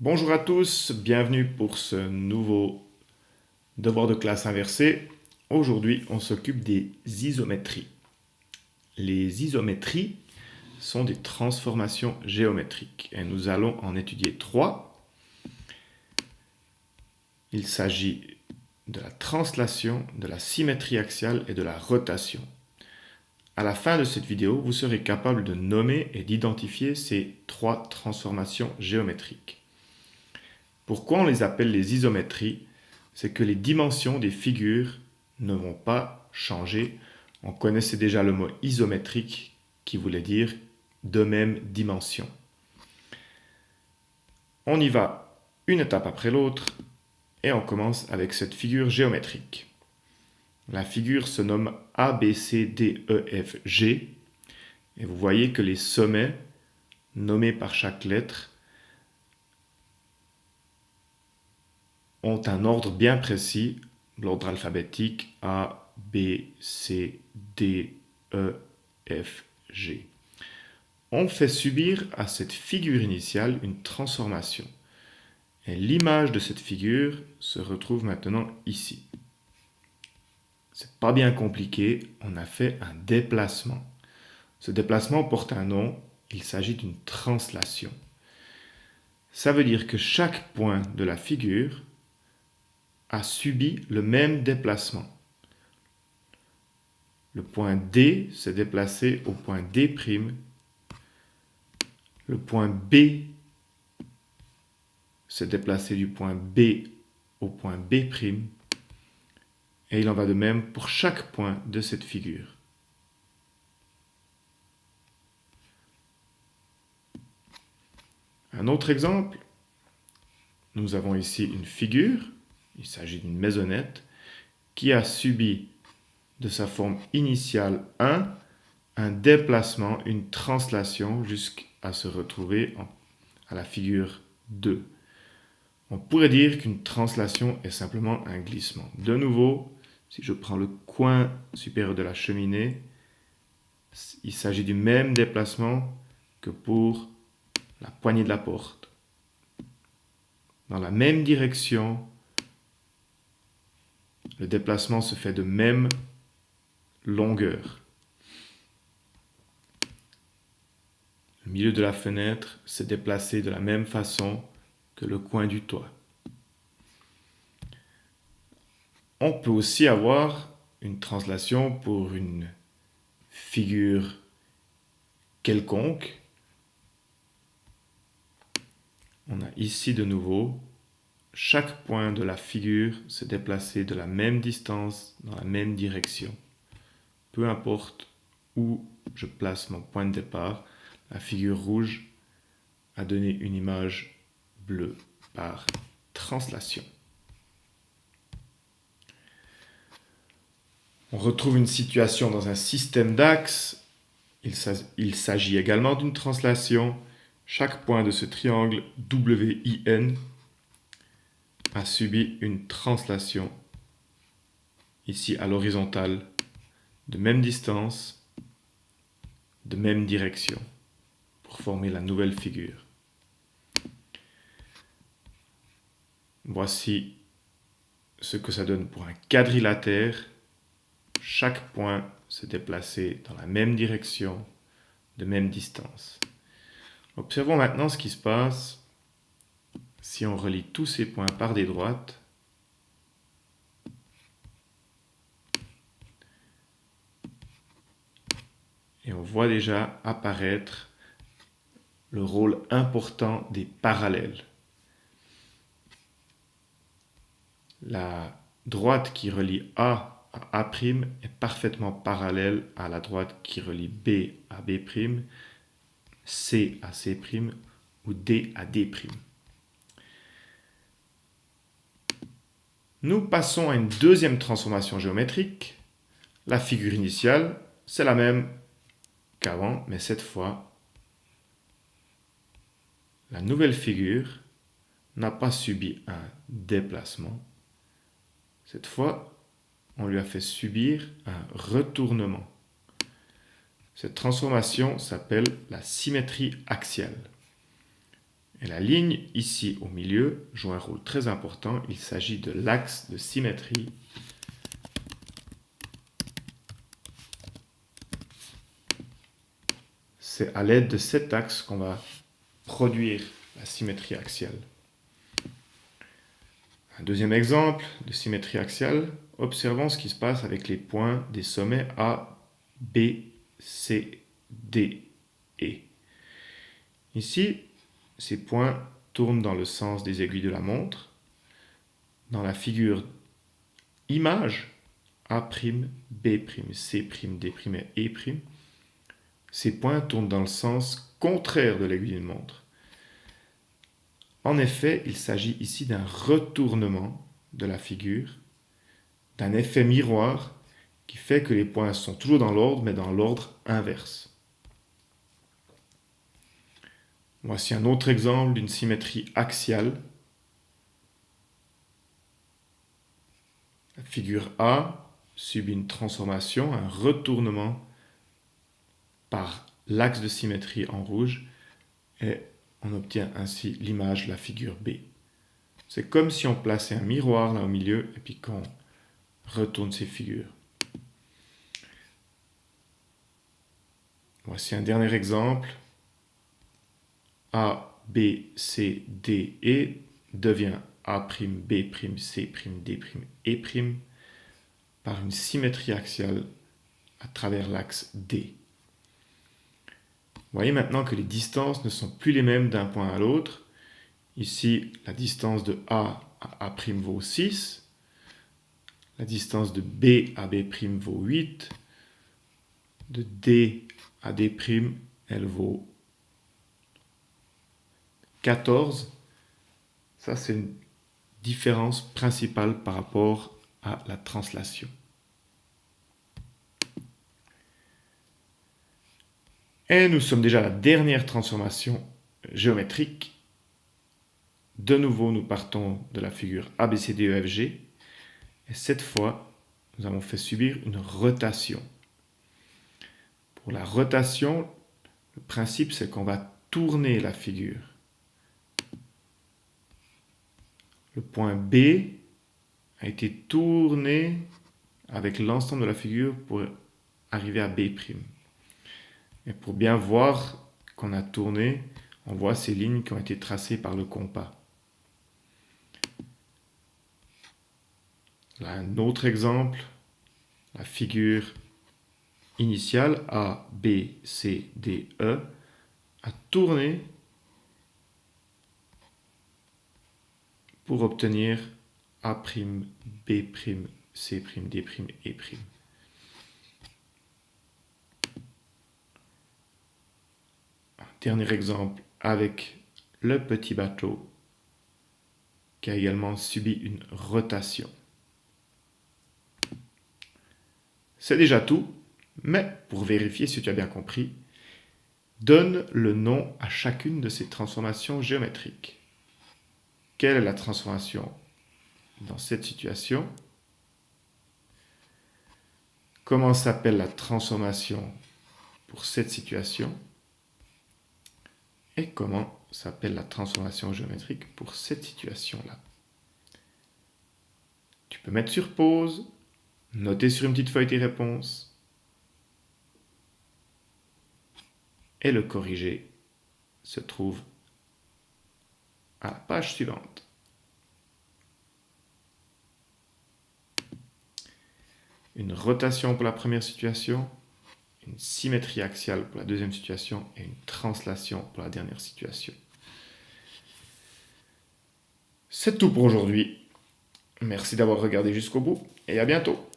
Bonjour à tous, bienvenue pour ce nouveau devoir de classe inversé. Aujourd'hui, on s'occupe des isométries. Les isométries sont des transformations géométriques et nous allons en étudier trois. Il s'agit de la translation, de la symétrie axiale et de la rotation. À la fin de cette vidéo, vous serez capable de nommer et d'identifier ces trois transformations géométriques. Pourquoi on les appelle les isométries? C'est que les dimensions des figures ne vont pas changer. On connaissait déjà le mot isométrique qui voulait dire de même dimension. On y va une étape après l'autre et on commence avec cette figure géométrique. La figure se nomme ABCDEFG et vous voyez que les sommets nommés par chaque lettre ont un ordre bien précis, l'ordre alphabétique A, B, C, D, E, F, G. On fait subir à cette figure initiale une transformation. Et l'image de cette figure se retrouve maintenant ici. C'est pas bien compliqué, on a fait un déplacement. Ce déplacement porte un nom, il s'agit d'une translation. Ça veut dire que chaque point de la figure a subi le même déplacement. Le point D s'est déplacé au point D'. Le point B s'est déplacé du point B au point B'. Et il en va de même pour chaque point de cette figure. Un autre exemple, nous avons ici une figure, il s'agit d'une maisonnette, qui a subi de sa forme initiale 1 un déplacement, une translation jusqu'à se retrouver à la figure 2. On pourrait dire qu'une translation est simplement un glissement. De nouveau, si je prends le coin supérieur de la cheminée, il s'agit du même déplacement que pour la poignée de la porte. Dans la même direction, le déplacement se fait de même longueur. Le milieu de la fenêtre s'est déplacé de la même façon que le coin du toit. On peut aussi avoir une translation pour une figure quelconque. On a ici de nouveau, chaque point de la figure s'est déplacé de la même distance dans la même direction. Peu importe où je place mon point de départ, la figure rouge a donné une image bleue par translation. On retrouve une situation dans un système d'axes. Il s'agit également d'une translation. Chaque point de ce triangle WIN a subi une translation ici à l'horizontale de même distance, de même direction pour former la nouvelle figure. Voici ce que ça donne pour un quadrilatère. Chaque point s'est déplacé dans la même direction, de même distance. Observons maintenant ce qui se passe si on relie tous ces points par des droites. Et on voit déjà apparaître le rôle important des parallèles. La droite qui relie A à A' est parfaitement parallèle à la droite qui relie B à B', C à C' ou D à D'. Nous passons à une deuxième transformation géométrique. La figure initiale, c'est la même qu'avant, mais cette fois, la nouvelle figure n'a pas subi un déplacement. Cette fois, on lui a fait subir un retournement. Cette transformation s'appelle la symétrie axiale. Et la ligne ici au milieu joue un rôle très important. Il s'agit de l'axe de symétrie. C'est à l'aide de cet axe qu'on va produire la symétrie axiale. Un deuxième exemple de symétrie axiale, observons ce qui se passe avec les points des sommets A, B, C, D, E. Ici, ces points tournent dans le sens des aiguilles de la montre. Dans la figure image, A', B', C', D' et E', ces points tournent dans le sens contraire de l'aiguille d'une montre. En effet, il s'agit ici d'un retournement de la figure, d'un effet miroir qui fait que les points sont toujours dans l'ordre, mais dans l'ordre inverse. Voici un autre exemple d'une symétrie axiale. La figure A subit une transformation, un retournement par l'axe de symétrie en rouge, et on obtient ainsi l'image, la figure B. C'est comme si on plaçait un miroir là au milieu et puis qu'on retourne ces figures. Voici un dernier exemple. A, B, C, D, E devient A', B', C', D', E' par une symétrie axiale à travers l'axe D. Vous voyez maintenant que les distances ne sont plus les mêmes d'un point à l'autre. Ici, la distance de A à A' vaut 6. La distance de B à B' vaut 8. De D à D', elle vaut 14. Ça, c'est une différence principale par rapport à la translation. Et nous sommes déjà à la dernière transformation géométrique. De nouveau, nous partons de la figure ABCDEFG. Et cette fois, nous avons fait subir une rotation. Pour la rotation, le principe, c'est qu'on va tourner la figure. Le point B a été tourné avec l'ensemble de la figure pour arriver à B'. Et pour bien voir qu'on a tourné, on voit ces lignes qui ont été tracées par le compas. Là, un autre exemple, la figure initiale A, B, C, D, E a tourné pour obtenir A', B', C', D', E'. Un dernier exemple avec le petit bateau qui a également subi une rotation. C'est déjà tout, mais pour vérifier si tu as bien compris, donne le nom à chacune de ces transformations géométriques. Quelle est la transformation dans cette situation? Comment s'appelle la transformation pour cette situation? Et comment s'appelle la transformation géométrique pour cette situation-là? Tu peux mettre sur pause, noter sur une petite feuille tes réponses et le corriger se trouve à la page suivante. Une rotation pour la première situation, une symétrie axiale pour la deuxième situation et une translation pour la dernière situation. C'est tout pour aujourd'hui. Merci d'avoir regardé jusqu'au bout et à bientôt.